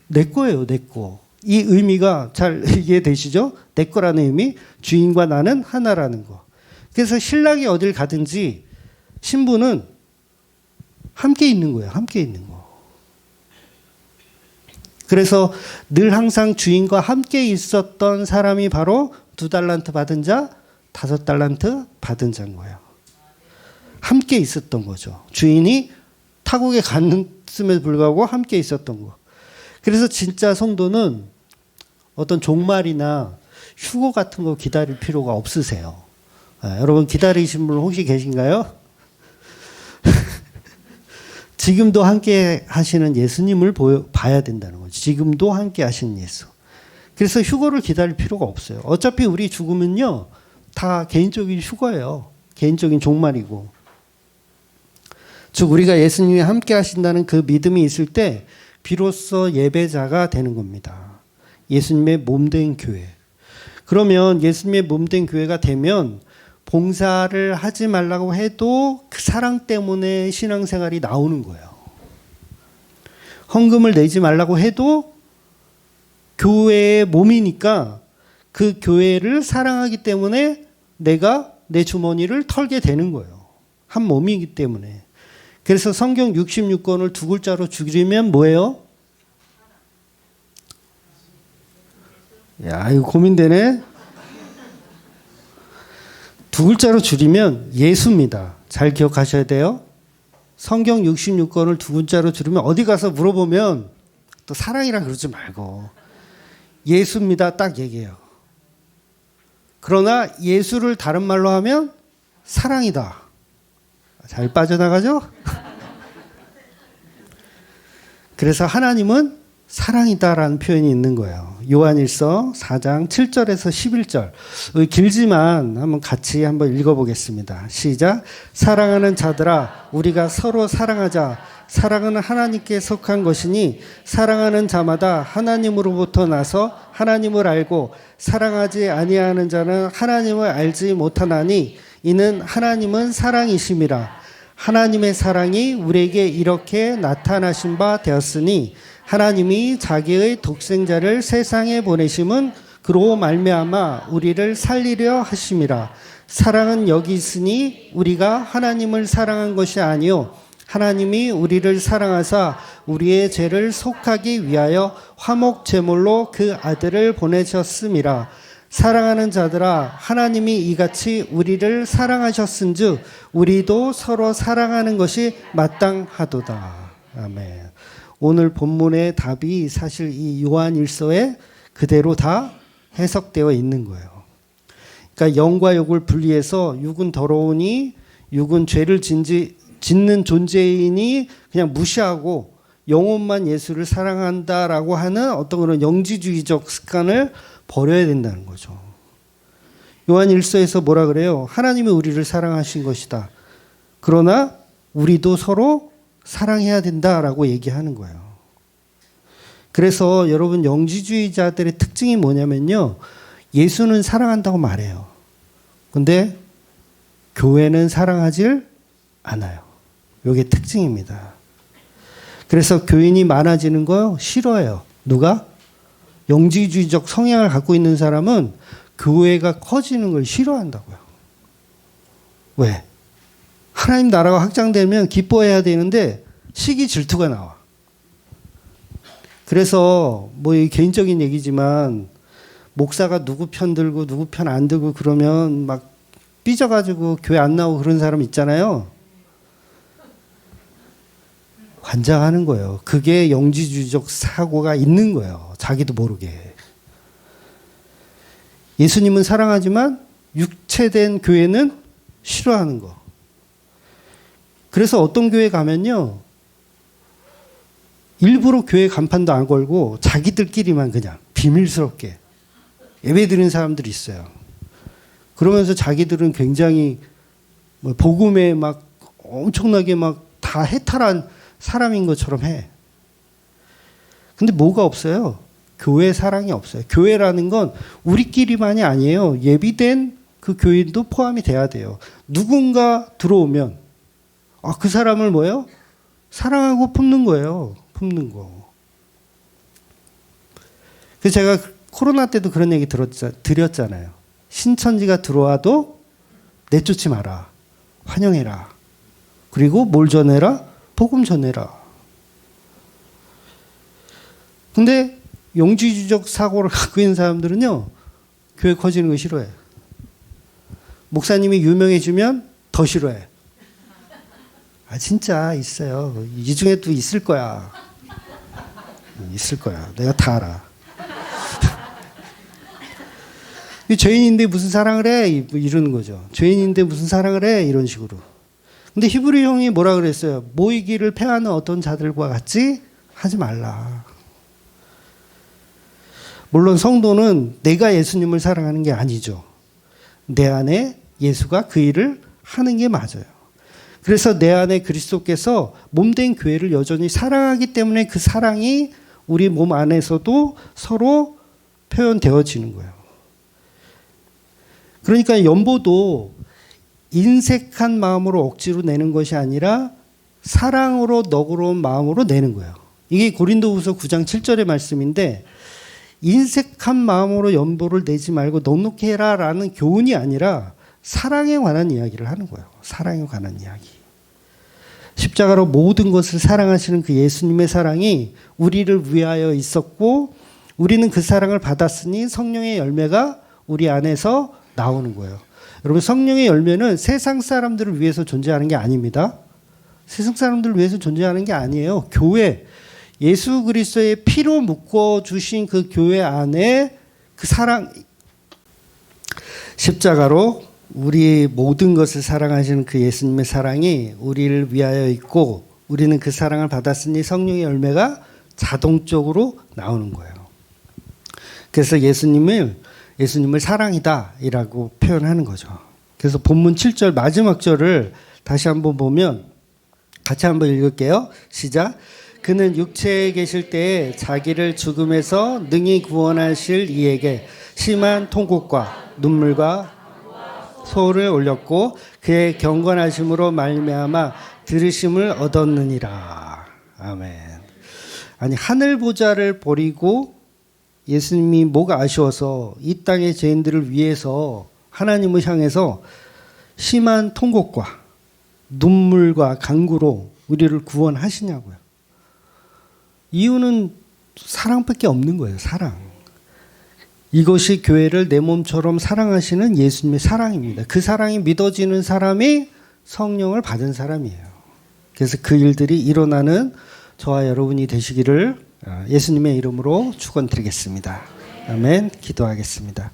내 거예요. 내 거. 이 의미가 잘 이해되시죠? 내 거라는 의미, 주인과 나는 하나라는 거. 그래서 신랑이 어딜 가든지 신부는 함께 있는 거예요. 함께 있는 거. 그래서 늘 항상 주인과 함께 있었던 사람이 바로 2달란트 받은 자, 5달란트 받은 자인 거예요. 함께 있었던 거죠. 주인이 타국에 갔음에도 불구하고 함께 있었던 거. 그래서 진짜 성도는 어떤 종말이나 휴거 같은 거 기다릴 필요가 없으세요. 여러분 기다리신 분 혹시 계신가요? 지금도 함께 하시는 예수님을 봐야 된다는 거죠. 지금도 함께 하시는 예수. 그래서 휴거를 기다릴 필요가 없어요. 어차피 우리 죽으면요 다 개인적인 휴거예요. 개인적인 종말이고. 즉 우리가 예수님이 함께 하신다는 그 믿음이 있을 때 비로소 예배자가 되는 겁니다. 예수님의 몸된 교회. 그러면 예수님의 몸된 교회가 되면 봉사를 하지 말라고 해도 그 사랑 때문에 신앙생활이 나오는 거예요. 헌금을 내지 말라고 해도 교회의 몸이니까 그 교회를 사랑하기 때문에 내가 내 주머니를 털게 되는 거예요. 한 몸이기 때문에. 그래서 성경 66권을 두 글자로 줄이면 뭐예요? 야, 이거 고민되네. 두 글자로 줄이면 예수입니다. 잘 기억하셔야 돼요. 성경 66권을 두 글자로 줄이면 어디 가서 물어보면 또 사랑이라 그러지 말고 예수입니다. 딱 얘기해요. 그러나 예수를 다른 말로 하면 사랑이다. 잘 빠져나가죠? 그래서 하나님은 사랑이다라는 표현이 있는 거예요. 요한일서 4장 7절에서 11절. 길지만 한번 같이 한번 읽어보겠습니다. 시작. 사랑하는 자들아 우리가 서로 사랑하자. 사랑은 하나님께 속한 것이니 사랑하는 자마다 하나님으로부터 나서 하나님을 알고 사랑하지 아니하는 자는 하나님을 알지 못하나니 이는 하나님은 사랑이심이라. 하나님의 사랑이 우리에게 이렇게 나타나신 바 되었으니 하나님이 자기의 독생자를 세상에 보내심은 그로 말미암아 우리를 살리려 하심이라. 사랑은 여기 있으니 우리가 하나님을 사랑한 것이 아니요 하나님이 우리를 사랑하사 우리의 죄를 속하기 위하여 화목 제물로 그 아들을 보내셨음이라. 사랑하는 자들아 하나님이 이같이 우리를 사랑하셨은즉 우리도 서로 사랑하는 것이 마땅하도다. 아멘. 오늘 본문의 답이 사실 이 요한일서에 그대로 다 해석되어 있는 거예요. 그러니까 영과 육을 분리해서 육은 더러우니 육은 죄를 짓는 존재이니 그냥 무시하고 영혼만 예수를 사랑한다라고 하는 어떤 그런 영지주의적 습관을 버려야 된다는 거죠. 요한 1서에서 뭐라 그래요? 하나님이 우리를 사랑하신 것이다. 그러나 우리도 서로 사랑해야 된다라고 얘기하는 거예요. 그래서 여러분 영지주의자들의 특징이 뭐냐면요. 예수는 사랑한다고 말해요. 근데 교회는 사랑하질 않아요. 이게 특징입니다. 그래서 교인이 많아지는 거 싫어해요. 누가? 영지주의적 성향을 갖고 있는 사람은 교회가 커지는 걸 싫어한다고요. 왜? 하나님 나라가 확장되면 기뻐해야 되는데 시기 질투가 나와. 그래서 뭐 개인적인 얘기지만 목사가 누구 편 들고 누구 편 안 들고 그러면 막 삐져가지고 교회 안 나오고 그런 사람 있잖아요. 환장하는 거예요. 그게 영지주의적 사고가 있는 거예요. 자기도 모르게. 예수님은 사랑하지만 육체된 교회는 싫어하는 거. 그래서 어떤 교회 가면요. 일부러 교회 간판도 안 걸고 자기들끼리만 그냥 비밀스럽게 예배 드리는 사람들이 있어요. 그러면서 자기들은 굉장히 복음에 막 엄청나게 막 다 해탈한 사람인 것처럼 해. 근데 뭐가 없어요? 교회 사랑이 없어요. 교회라는 건 우리끼리만이 아니에요. 예비된 그 교인도 포함이 돼야 돼요. 누군가 들어오면 그 사람을 뭐예요? 사랑하고 품는 거예요. 품는 거. 그래서 제가 코로나 때도 그런 얘기 드렸잖아요. 신천지가 들어와도 내쫓지 마라. 환영해라. 그리고 뭘 전해라? 복음 전해라. 근데 영지주의적 사고를 갖고 있는 사람들은요. 교회 커지는 거 싫어해. 목사님이 유명해지면 더 싫어해. 진짜 있어요. 이 중에 또 있을 거야. 있을 거야. 내가 다 알아. 죄인인데 무슨 사랑을 해? 이러는 거죠. 죄인인데 무슨 사랑을 해? 이런 식으로. 근데 히브리 형이 뭐라 그랬어요? 모이기를 패하는 어떤 자들과 같이 하지 말라. 물론 성도는 내가 예수님을 사랑하는 게 아니죠. 내 안에 예수가 그 일을 하는 게 맞아요. 그래서 내 안에 그리스도께서 몸된 교회를 여전히 사랑하기 때문에 그 사랑이 우리 몸 안에서도 서로 표현되어지는 거예요. 그러니까 연보도 인색한 마음으로 억지로 내는 것이 아니라 사랑으로 너그러운 마음으로 내는 거예요. 이게 고린도후서 9장 7절의 말씀인데 인색한 마음으로 연보를 내지 말고 넉넉히 해라라는 교훈이 아니라 사랑에 관한 이야기를 하는 거예요. 사랑에 관한 이야기. 십자가로 모든 것을 사랑하시는 그 예수님의 사랑이 우리를 위하여 있었고 우리는 그 사랑을 받았으니 성령의 열매가 우리 안에서 나오는 거예요. 여러분 성령의 열매는 세상 사람들을 위해서 존재하는 게 아닙니다. 세상 사람들을 위해서 존재하는 게 아니에요. 교회, 예수 그리스도의 피로 묶어주신 그 교회 안에 그 사랑, 십자가로 우리 모든 것을 사랑하시는 그 예수님의 사랑이 우리를 위하여 있고 우리는 그 사랑을 받았으니 성령의 열매가 자동적으로 나오는 거예요. 그래서 예수님을 사랑이다 이라고 표현하는 거죠. 그래서 본문 7절 마지막 절을 다시 한번 보면 같이 한번 읽을게요. 시작. 그는 육체에 계실 때에 자기를 죽음에서 능히 구원하실 이에게 심한 통곡과 눈물과 소를 올렸고 그의 경건하심으로 말미암아 들으심을 얻었느니라. 아멘. 아니 하늘 보좌를 버리고 예수님이 뭐가 아쉬워서 이 땅의 죄인들을 위해서 하나님을 향해서 심한 통곡과 눈물과 간구로 우리를 구원하시냐고요. 이유는 사랑밖에 없는 거예요. 사랑. 이것이 교회를 내 몸처럼 사랑하시는 예수님의 사랑입니다. 그 사랑이 믿어지는 사람이 성령을 받은 사람이에요. 그래서 그 일들이 일어나는 저와 여러분이 되시기를 예수님의 이름으로 축원드리겠습니다. 아멘. 기도하겠습니다.